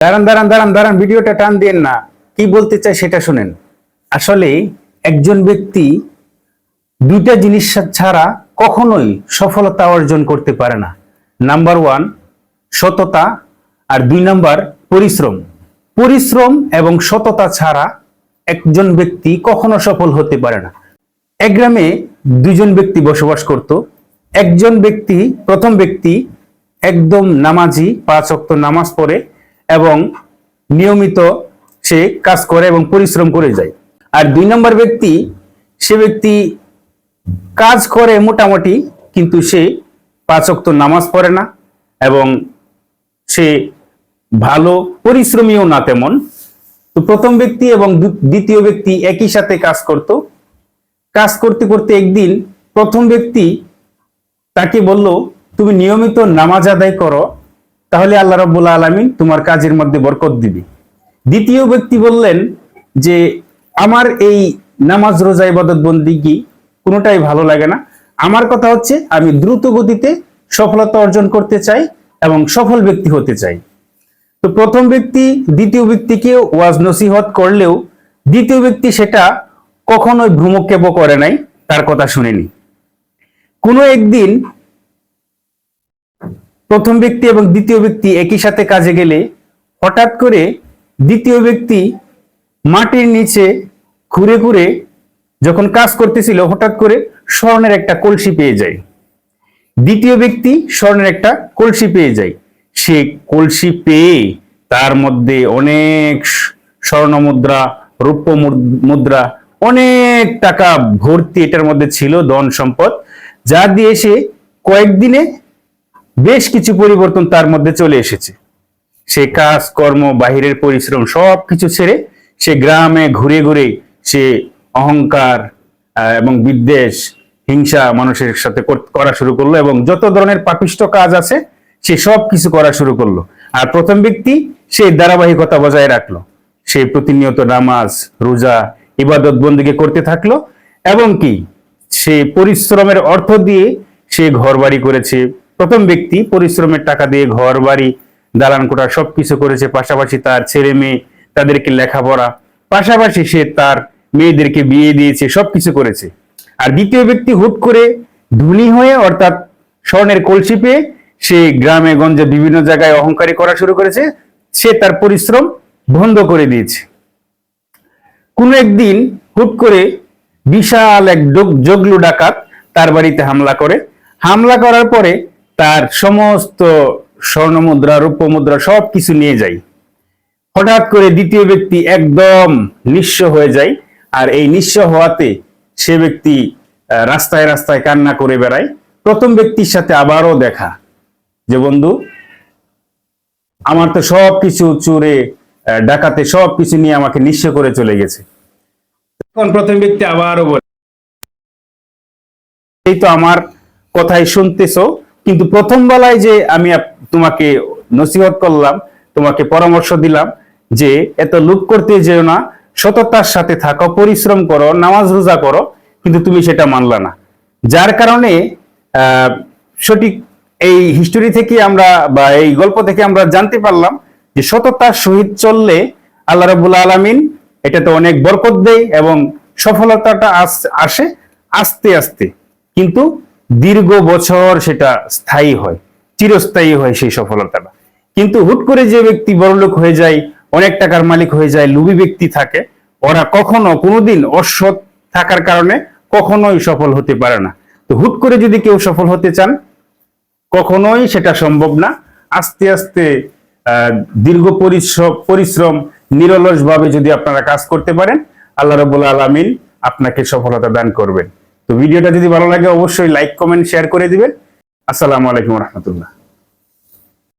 দাঁড়ান দাঁড়ান দাঁড়ান দাঁড়ান, ভিডিওটা টান দিন না, কি বলতে চাই সেটা শুনেন। আসলে একজন ব্যক্তি দুইটা জিনিস ছাড়া কখনোই সফলতা অর্জন করতে পারে না। নাম্বার ওয়ান সততা, আর 2 নাম্বার পরিশ্রম। পরিশ্রম এবং সততা ছাড়া একজন ব্যক্তি কখনো সফল হতে পারে না। এক গ্রামে 2 জন ব্যক্তি বসবাস করত। একজন ব্যক্তি, প্রথম ব্যক্তি একদম নামাজি, 5 ওয়াক্ত নামাজ পড়ে এবং নিয়মিত সে কাজ করে এবং পরিশ্রম করে যায়। আর 2 নম্বর ব্যক্তি, সে ব্যক্তি কাজ করে মোটামুটি, কিন্তু সে 5 ওয়াক্ত নামাজ পড়ে না এবং সে ভালো পরিশ্রমীও না তেমন। তো প্রথম ব্যক্তি এবং দ্বিতীয় ব্যক্তি একই সাথে কাজ করত। কাজ করতে করতে একদিন প্রথম ব্যক্তি তাকে বলল, তুমি নিয়মিত নামাজ আদায় করো, তাহলে আল্লাহ রাব্বুল আলামিন তোমার কাজের মধ্যে বরকত দিবে। দ্বিতীয় ব্যক্তি বললেন যে আমার এই নামাজ রোজা ইবাদত বন্দেগী কোনোটাই ভালো লাগে না, আমার কথা হচ্ছে আমি দ্রুত গতিতে সফলতা অর্জন করতে চাই এবং সফল ব্যক্তি হতে চাই। তো প্রথম ব্যক্তি দ্বিতীয় ব্যক্তিকে ওয়াজ নসিহত করলেও দ্বিতীয় ব্যক্তি সেটা কখনোই ভ্রুমক্ষেপ করে নাই, তার কথা শুনেনি। কোনো একদিন প্রথম ব্যক্তি এবং দ্বিতীয় ব্যক্তি একই সাথে কাজে গেলে হঠাৎ করে দ্বিতীয় ব্যক্তি মাটির নিচে ঘুরে ঘুরে যখন কাজ করতেছিল, হঠাৎ করে স্বর্ণের একটা কলসি পেয়ে যায়। দ্বিতীয় ব্যক্তি স্বর্ণের একটা কলসি পেয়ে যায়। সে কলসি পেয়ে তার মধ্যে অনেক স্বর্ণ মুদ্রা, রৌপ্য মুদ্রা, অনেক টাকা ভর্তি এটার মধ্যে ছিল, ধন সম্পদ, যা দিয়ে সে কয়েকদিনে বেশ কিছু পরিবর্তন তার মধ্যে চলে এসেছে। সে কাজ কর্ম, বাহিরের পরিশ্রম সবকিছু ছেড়ে সে গ্রামে ঘুরে ঘুরে সে অহংকার এবং বিদ্বেষ, হিংসা মানুষের সাথে করা শুরু করলো এবং যত ধরনের পাপিষ্ট কাজ আছে সে সব কিছু করা শুরু করলো। আর প্রথম ব্যক্তি সে ধারাবাহিকতা বজায় রাখলো, সে প্রতিনিয়ত নামাজ রোজা ইবাদত বন্দেগী করতে থাকলো এবং কি সে পরিশ্রমের অর্থ দিয়ে সে ঘর বাড়ি করেছে। প্রথম ব্যক্তি পরিশ্রমের টাকা দিয়ে ঘর বাড়ি, দালান কোঠা সবকিছু করেছে, পাশাপাশি তার ছেলে মেয়ে তাদেরকে লেখাপড়া, পাশাপাশি সে তার মেয়েদেরকে বিয়ে দিয়েছে, সবকিছু করেছে। আর দ্বিতীয় ব্যক্তি হুট করে ধনী হয়ে, অর্থাৎ স্বর্ণের কলসি পেয়ে সে গ্রামে গঞ্জে বিভিন্ন জায়গায় অহংকারী করা শুরু করেছে, সে তার পরিশ্রম বন্ধ করে দিয়েছে। কোন একদিন হুট করে বিশাল এক জগলু ডাকাত তার বাড়িতে হামলা করে। হামলা করার পরে তার সমস্ত স্বর্ণ মুদ্রা, রৌপ্য মুদ্রা সবকিছু নিয়ে যায়। হঠাৎ করে দ্বিতীয় ব্যক্তি একদম নিঃস্ব হয়ে যায়। আর এই নিঃস্ব হওয়াতে সে ব্যক্তি রাস্তায় রাস্তায় কান্না করে বেড়ায়। প্রথম ব্যক্তির সাথে আবারও দেখা, যে বন্ধু আমার তো সবকিছু চুরে ডাকাতে সবকিছু নিয়ে আমাকে নিঃস্ব করে চলে গেছে। তখন প্রথম ব্যক্তি আবারও বলে, এই তো আমার কথাই শুনতেছো, কিন্তু প্রথম বেলায় যে আমি তোমাকে নসিহত করলাম, তোমাকে পরামর্শ দিলাম যে এত লুপ করতে যেও না, সততার সাথে থাকো, পরিশ্রম করো, নামাজ রোজা করো, কিন্তু তুমি সেটা মানলা না। যার কারণে সঠিক এই হিস্টোরি থেকে আমরা বা এই গল্প থেকে আমরা জানতে পারলাম যে সততার সহিত চললে আল্লাহ রাব্বুল আলামিন এটাতে অনেক বরকত দেয় এবং সফলতাটা আসে আস্তে আস্তে, কিন্তু দীর্ঘ বছর সেটা স্থায়ী হয়, চিরস্থায়ী হয় সেই সফলতাটা। কিন্তু হুট করে যে ব্যক্তি বড়লোক হয়ে যায়, অনেক টাকার মালিক হয়ে যায়, লোভী ব্যক্তি থাকে, ওরা কখনো কোনোদিন অসৎ থাকার কারণে কখনোই সফল হতে পারে না। তো হুট করে যদি কেউ সফল হতে চান, কখনোই সেটা সম্ভব না। আস্তে আস্তে দীর্ঘ পরিশ্রম নিরলস ভাবে যদি আপনারা কাজ করতে পারেন, আল্লাহ রাব্বুল আলামিন আপনাকে সফলতা দান করবেন। তো ভিডিওটা যদি ভালো লাগে অবশ্যই লাইক, কমেন্ট, শেয়ার করে দিবেন। আসসালামু আলাইকুম ওয়া রাহমাতুল্লাহ।